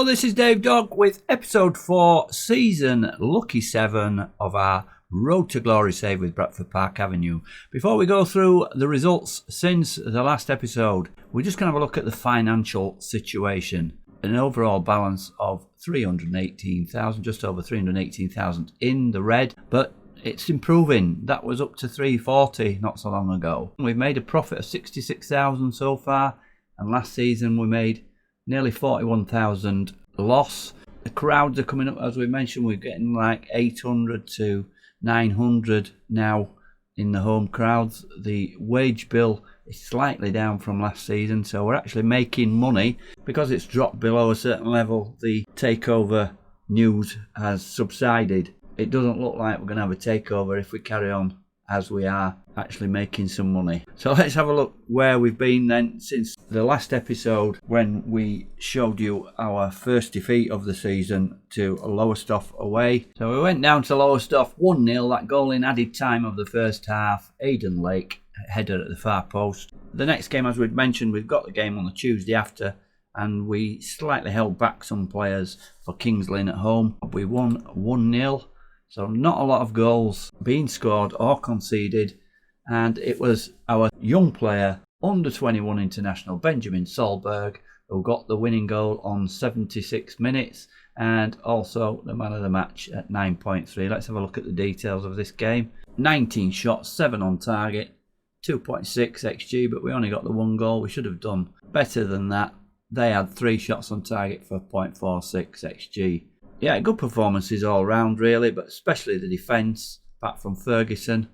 Hello, this is Dave Dog with episode 4, season lucky 7 of our Road to Glory save with Bradford Park Avenue. Before we go through the results since the last episode, we're just going to have a look at the financial situation. An overall balance of 318,000, just over 318,000 in the red, but it's improving. That was up to 340 not so long ago. We've made a profit of 66,000 so far, and last season we made nearly 41,000 loss. The crowds are coming up, as we mentioned. We're getting like 800 to 900 now in the home crowds. The wage bill is slightly down from last season, so we're actually making money. Because it's dropped below a certain level, the takeover news has subsided. It doesn't look like we're going to have a takeover if we carry on as we are, actually making some money. So let's have a look where we've been then since the last episode, when we showed you our first defeat of the season to Lowestoft away. So we went down to Lowestoft 1-0, that goal in added time of the first half. Aidan Lake header at the far post. The next game, as we'd mentioned, we've got the game on the Tuesday after, and we slightly held back some players for Kings Lynn at home. We won 1-0. So not a lot of goals being scored or conceded, and it was our young player, under 21 international Benjamin Solberg, who got the winning goal on 76 minutes, and also the man of the match at 9.3. Let's have a look at the details of this game. 19 shots, 7 on target, 2.6 XG, but we only got the one goal. We should have done better than that. They had 3 shots on target for 0.46 XG. Yeah, good performances all round really, but especially the defence. Apart from Ferguson,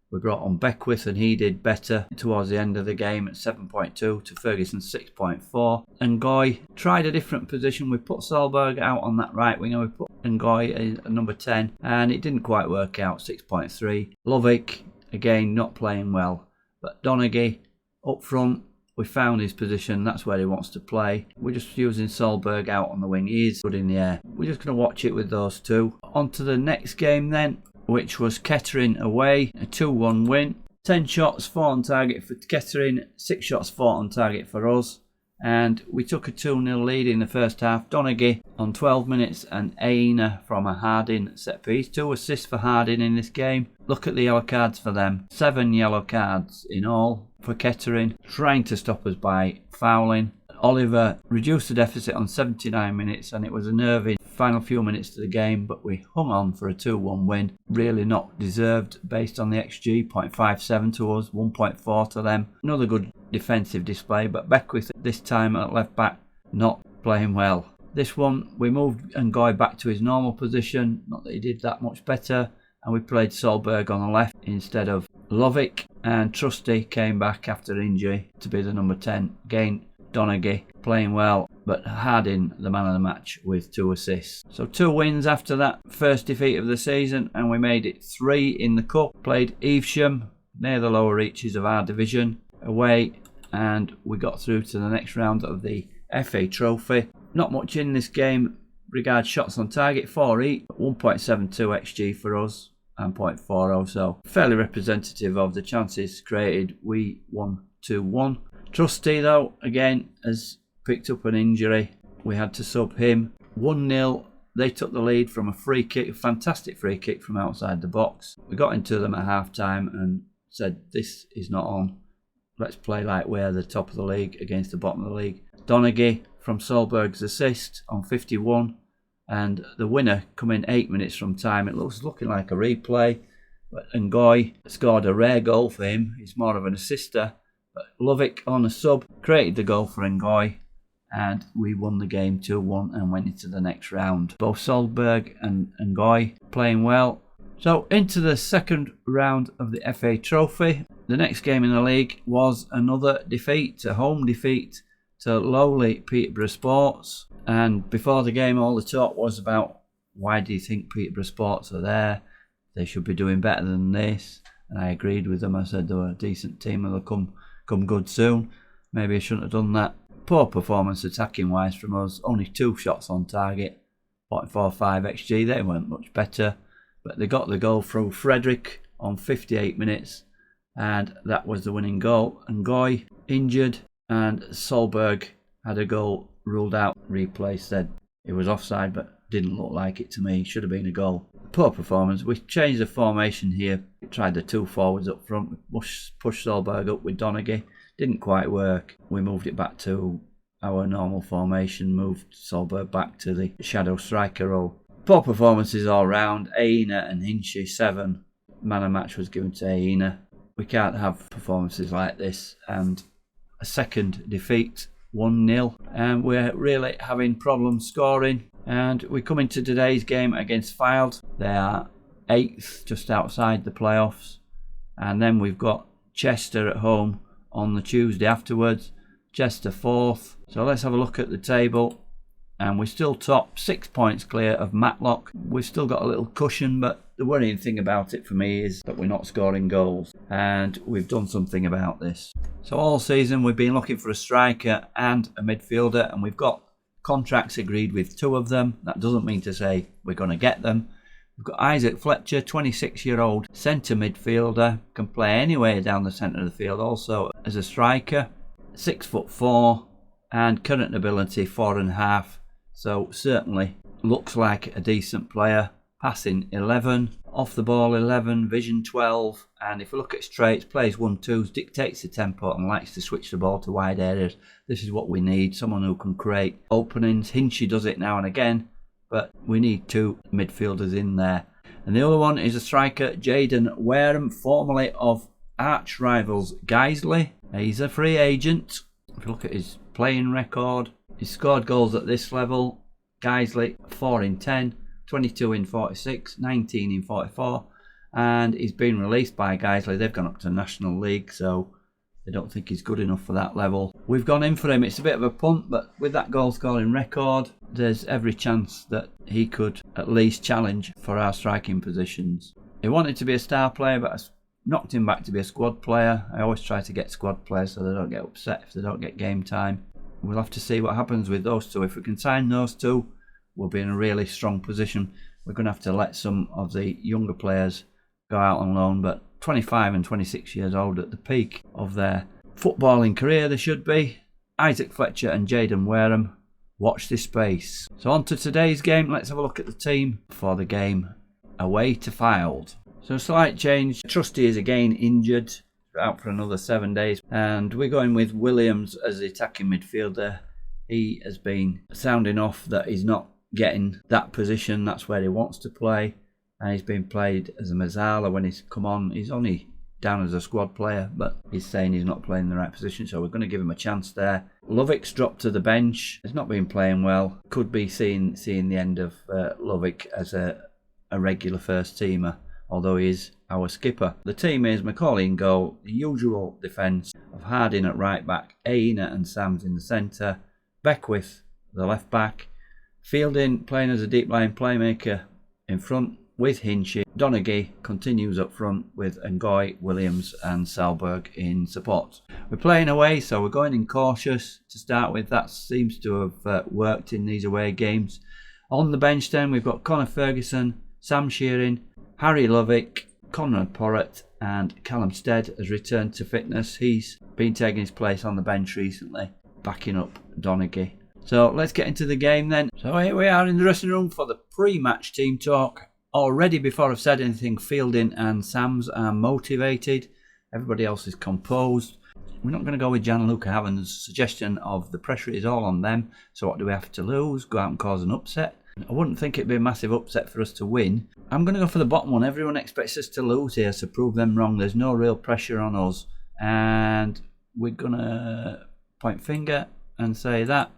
we brought on Beckwith and he did better towards the end of the game at 7.2 to Ferguson's 6.4. And Goy tried a different position. We put Solberg out on that right wing and we put Ngoy at number 10, and it didn't quite work out, 6.3. Lovick, again, not playing well. But Donaghy up front, we found his position, that's where he wants to play. We're just using Solberg out on the wing. He is good in the air. We're just going to watch it with those two. On to the next game then, which was Kettering away, a 2-1 win. 10 shots, 4 on target for Kettering, 6 shots, 4 on target for us. And we took a 2-0 lead in the first half. Donaghy on 12 minutes and Aina from a Harding set piece. 2 assists for Harding in this game. Look at the yellow cards for them. 7 yellow cards in all for Kettering, trying to stop us by fouling. Oliver reduced the deficit on 79 minutes, and it was a nervy final few minutes to the game, but we hung on for a 2-1 win. Really not deserved based on the XG, 0.57 to us, 1.4 to them. Another good defensive display, but Beckwith this time at left back not playing well. This one we moved Ngoy back to his normal position, not that he did that much better, and we played Solberg on the left instead of Lovick, and Trusty came back after injury to be the number 10. Again, Donaghy playing well, but Harding the man of the match with 2 assists. So 2 wins after that first defeat of the season, and we made it 3 in the cup. Played Evesham near the lower reaches of our division away, and we got through to the next round of the FA Trophy. Not much in this game regards shots on target, 4 each, 1.72 XG for us and 0.40, so fairly representative of the chances created. We won 2-1. Trusty though, again, has picked up an injury. We had to sub him. 1-0. They took the lead from a free kick, a fantastic free kick from outside the box. We got into them at half time and said, this is not on. Let's play like we're the top of the league against the bottom of the league. Donaghy from Solberg's assist on 51. And the winner come in 8 minutes from time. It looking like a replay. But Ngoy scored a rare goal for him. He's more of an assister. But Lovick on a sub created the goal for Ngoy. And we won the game 2-1 and went into the next round. Both Solberg and Ngoy playing well. So into the second round of the FA Trophy. The next game in the league was another defeat, a home defeat to lowly Peterborough Sports. And before the game, all the talk was about, why do you think Peterborough Sports are there? They should be doing better than this. And I agreed with them. I said they were a decent team and they'll come good soon. Maybe I shouldn't have done that. Poor performance attacking wise from us. Only 2 shots on target, 0.45 XG. They weren't much better. But they got the goal through Frederick on 58 minutes. And that was the winning goal. And Ngoy injured, and Solberg had a goal ruled out. Replay said It was offside, but didn't look like it to me. Should have been a goal. Poor performance. We changed the formation here. Tried the 2 forwards up front. Pushed Solberg up with Donaghy. Didn't quite work. We moved it back to our normal formation. Moved Solberg back to the shadow striker role. Poor performances all round. Aina and Hinchy 7. Man of match was given to Aina. We can't have performances like this. And a second defeat. 1-0, and we're really having problems scoring. And we come into today's game against Fylde. They are 8th, just outside the playoffs. And then we've got Chester at home on the Tuesday afterwards. Chester 4th. So let's have a look at the table. And we're still top, 6 points clear of Matlock. We've still got a little cushion, but the worrying thing about it for me is that we're not scoring goals. And we've done something about this. So all season we've been looking for a striker and a midfielder, and we've got contracts agreed with 2 of them. That doesn't mean to say we're going to get them. We've got Isaac Fletcher, 26-year-old centre midfielder, can play anywhere down the centre of the field, also as a striker. 6'4", and current ability 4.5. So certainly looks like a decent player. Passing 11, off the ball 11, vision 12, and if we look at his traits, plays 1-2s, dictates the tempo and likes to switch the ball to wide areas. This is what we need, someone who can create openings. Hinchy does it now and again, but we need 2 midfielders in there. And the other one is a striker, Jaden Wareham, formerly of arch rivals Guiseley. He's a free agent. If you look at his playing record, he's scored goals at this level. Guiseley 4 in 10, 22 in 46, 19 in 44, and he's been released by Guiseley. They've gone up to National League, so they don't think he's good enough for that level. We've gone in for him. It's a bit of a punt, but with that goal scoring record, there's every chance that he could at least challenge for our striking positions. He wanted to be a star player, but I knocked him back to be a squad player. I always try to get squad players so they don't get upset if they don't get game time. We'll have to see what happens with those 2. If we can sign those 2, we'll be in a really strong position. We're going to have to let some of the younger players go out on loan, but 25 and 26 years old at the peak of their footballing career, they should be. Isaac Fletcher and Jaden Wareham, watch this space. So on to today's game. Let's have a look at the team for the game away to Fylde. So a slight change. Trusty is again injured, out for another 7 days, and we're going with Williams as the attacking midfielder. He has been sounding off that he's not getting that position. That's where he wants to play, and he's been played as a Mazzala when he's come on. He's only down as a squad player, but he's saying he's not playing in the right position, so we're going to give him a chance there. Lovick's dropped to the bench. He's not been playing well. Could be seeing the end of Lovick as a regular first teamer, although he is our skipper. The team is Macaulay in goal, the usual defence of Harding at right back, Aina and Sams in the centre, Beckwith the left back, Fielding playing as a deep line playmaker in front with Hinchy. Donaghy continues up front with Ngoy, Williams and Salberg in support. We're playing away, so we're going in cautious to start with. That seems to have worked in these away games. On the bench then we've got Connor Ferguson, Sam Shearing, Harry Lovick, Conrad Porrett and Callum Stead has returned to fitness. He's been taking his place on the bench recently, backing up Donaghy. So let's get into the game then. So here we are in the dressing room for the pre-match team talk. Already before I've said anything, Fielding and Sams are motivated. Everybody else is composed. We're not going to go with Gianluca Haven's suggestion of the pressure is all on them. So what do we have to lose? Go out and cause an upset? I wouldn't think it'd be a massive upset for us to win. I'm going to go for the bottom one. Everyone expects us to lose here, so prove them wrong. There's no real pressure on us. And we're going to point finger and say that.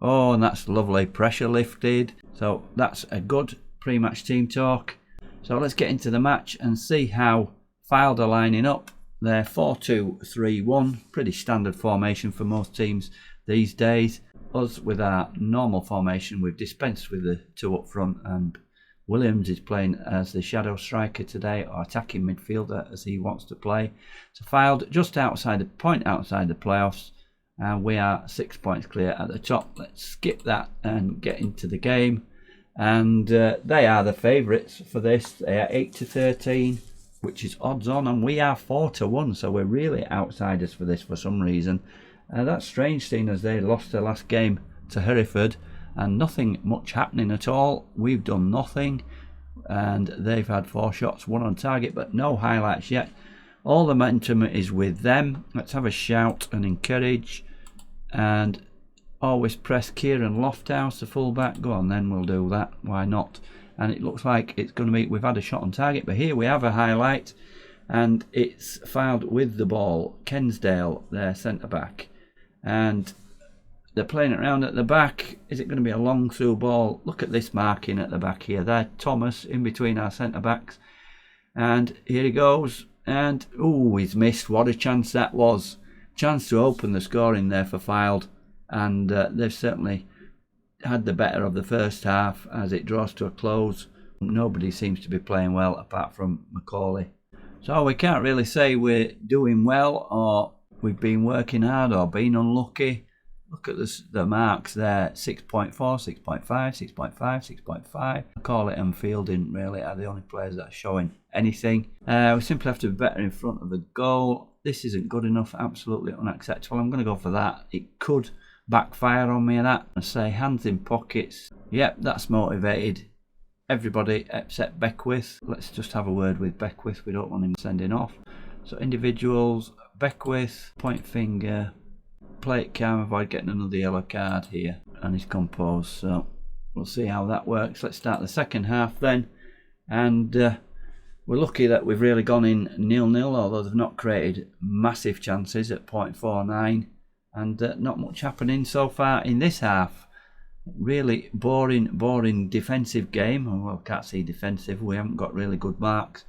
Oh, and that's lovely. Pressure lifted. So that's a good pre-match team talk. So let's get into the match and see how Fylde are lining up. They're 4-2-3-1. Pretty standard formation for most teams these days. Us with our normal formation, we've dispensed with the 2 up front, and Williams is playing as the shadow striker today, or attacking midfielder as he wants to play. So Fylde just outside the playoffs, and we are 6 points clear at the top. Let's skip that and get into the game. And they are the favourites for this. They are 8-13, which is odds on, and we are 4-1, so we're really outsiders for this for some reason. That's strange, seeing as they lost their last game to Hereford, and nothing much happening at all. We've done nothing, and they've had 4 shots, 1 on target, but no highlights yet. All the momentum is with them. Let's have a shout and encourage, and always press Kieran Lofthouse, the fullback. Go on then, we'll do that. Why not? And it looks like it's going to be, we've had a shot on target, but here we have a highlight, and it's fouled with the ball. Kensdale, their centre back, and they're playing it around at the back. Is it going to be a long through ball? Look at this marking at the back here. There, Thomas in between our centre backs, and here he goes. And oh, he's missed. What a chance that was. Chance to open the scoring there for Fylde, and they've certainly had the better of the first half as it draws to a close. Nobody seems to be playing well apart from Macaulay. So we can't really say we're doing well or we've been working hard or been unlucky. Look at the marks there, 6.4, 6.5, 6.5, 6.5. Macaulay and Fielding really are the only players that are showing anything. We simply have to be better in front of the goal. This isn't good enough, absolutely unacceptable. I'm going to go for that. It could backfire on me, that. I say hands in pockets. Yep, that's motivated everybody except Beckwith. Let's just have a word with Beckwith. We don't want him sending off. So individuals, Beckwith, point finger, play it calm, avoid getting another yellow card here, and he's composed. So we'll see how that works. Let's start the second half then, and we're lucky that we've really gone in 0-0, although they've not created massive chances at 0.49, and not much happening so far in this half. Really boring defensive game. Well, can't see defensive, we haven't got really good marks.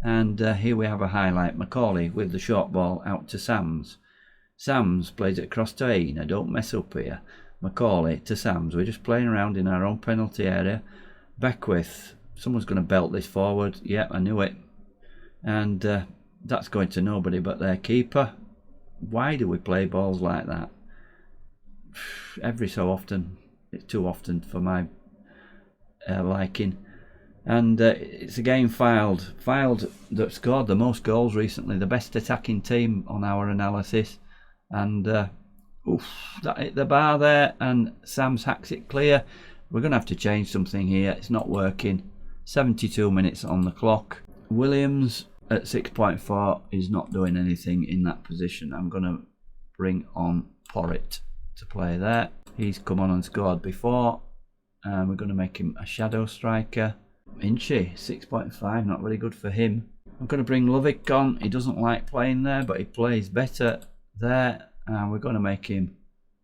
And here we have a highlight. Macaulay with the short ball out to Sams. Sams plays it across to Aina. Don't mess up here. Macaulay to Sams. We're just playing around in our own penalty area. Beckwith. Someone's going to belt this forward. Yep, I knew it. And that's going to nobody but their keeper. Why do we play balls like that? Every so often. It's too often for my liking. And it's again Fylde. Fylde that scored the most goals recently. The best attacking team on our analysis. And that hit the bar there, and Sams hacks it clear. We're going to have to change something here. It's not working. 72 minutes on the clock. Williams at 6.4 is not doing anything in that position. I'm going to bring on Porritt to play there. He's come on and scored before, and we're going to make him a shadow striker. Inchy, 6.5, not very good for him. I'm going to bring Lovick on. He doesn't like playing there, but he plays better there, and we're going to make him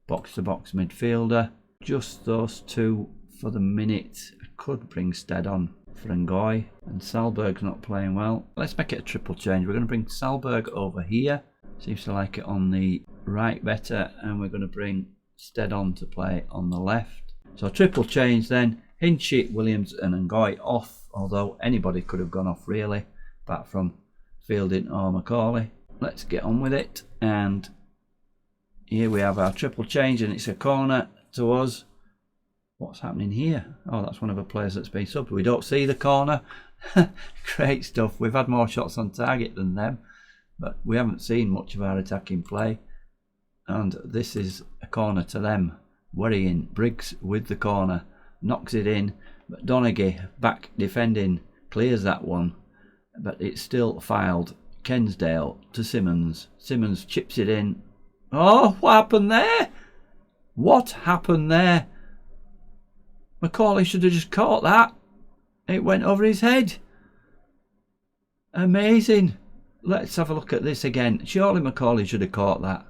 box-to-box midfielder. Just those two for the minute. I could bring Stead on for Ngoy, and Salberg's not playing well. Let's make it a triple change. We're going to bring Salberg over here. Seems to like it on the right better, and we're going to bring Stead on to play on the left. So triple change then. Hinchy, Williams and Ngoy off, although anybody could have gone off really, apart from Fielding or Macaulay. Let's get on with it, and here we have our triple change, and it's a corner to us. What's happening here? Oh, that's one of the players that's been subbed. We don't see the corner. Great stuff. We've had more shots on target than them, but we haven't seen much of our attacking play, and this is a corner to them. Worrying. Briggs with the corner, knocks it in, but Donaghy back defending clears that one, but it's still Fylde. Kensdale to Simmons. Simmons chips it in. Oh, what happened there? What happened there? Macaulay should have just caught that. It went over his head. Amazing. Let's have a look at this again. Surely Macaulay should have caught that.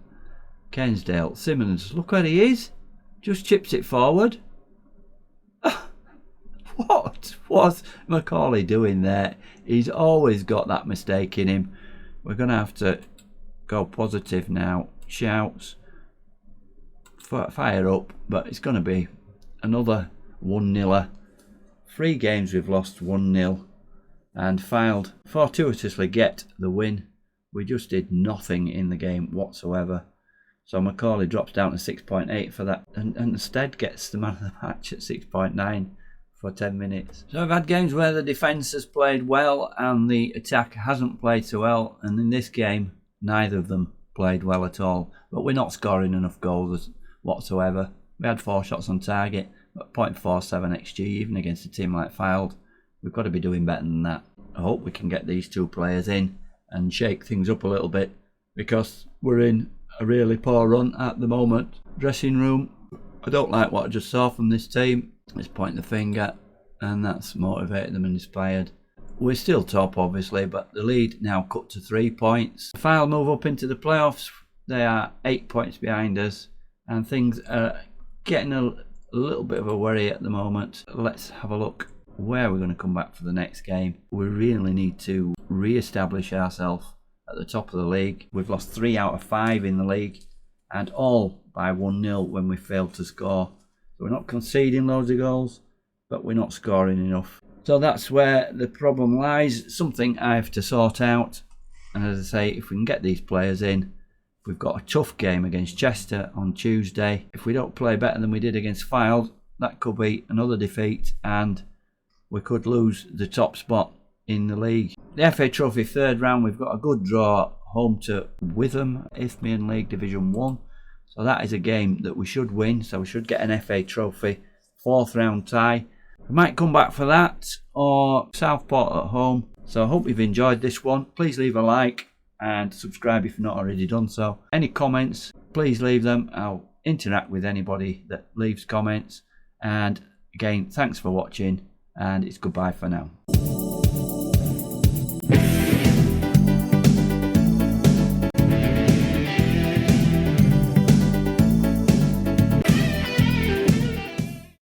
Kensdale. Simmons. Look where he is. Just chips it forward. What was Macaulay doing there? He's always got that mistake in him. We're going to have to go positive now. Shouts. Fire up. But it's going to be another 1-0. 3 games we've lost 1-0. And Fylde fortuitously get the win. We just did nothing in the game whatsoever. So Macaulay drops down to 6.8 for that. And Stead gets the man of the match at 6.9. For 10 minutes. So I've had games where the defence has played well and the attack hasn't played so well, and in this game neither of them played well at all. But we're not scoring enough goals whatsoever. We had 4 shots on target. at 0.47 XG, even against a team like Fylde. We've got to be doing better than that. I hope we can get these 2 players in and shake things up a little bit, because we're in a really poor run at the moment. Dressing room, I don't like what I just saw from this team. Let's point the finger, and that's motivated them and inspired. We're still top, obviously, but the lead now cut to 3 points. Fylde move up into the playoffs. They are 8 points behind us, and things are getting a little bit of a worry at the moment. Let's have a look where we're going to come back for the next game. We really need to re-establish ourselves at the top of the league. We've lost 3 out of 5 in the league, and all by 1-0 when we failed to score. So we're not conceding loads of goals, but we're not scoring enough. So that's where the problem lies, something I have to sort out. And as I say, if we can get these players in, we've got a tough game against Chester on Tuesday. If we don't play better than we did against Fylde, that could be another defeat, and we could lose the top spot in the league. The FA Trophy 3rd round, we've got a good draw home to Witham, Isthmian League Division 1. So that is a game that we should win, so we should get an FA Trophy 4th round tie. We might come back for that, or Southport at home. So I hope you've enjoyed this one. Please leave a like and subscribe if you've not already done so. Any comments, please leave them. I'll interact with anybody that leaves comments. And again, thanks for watching, and it's goodbye for now.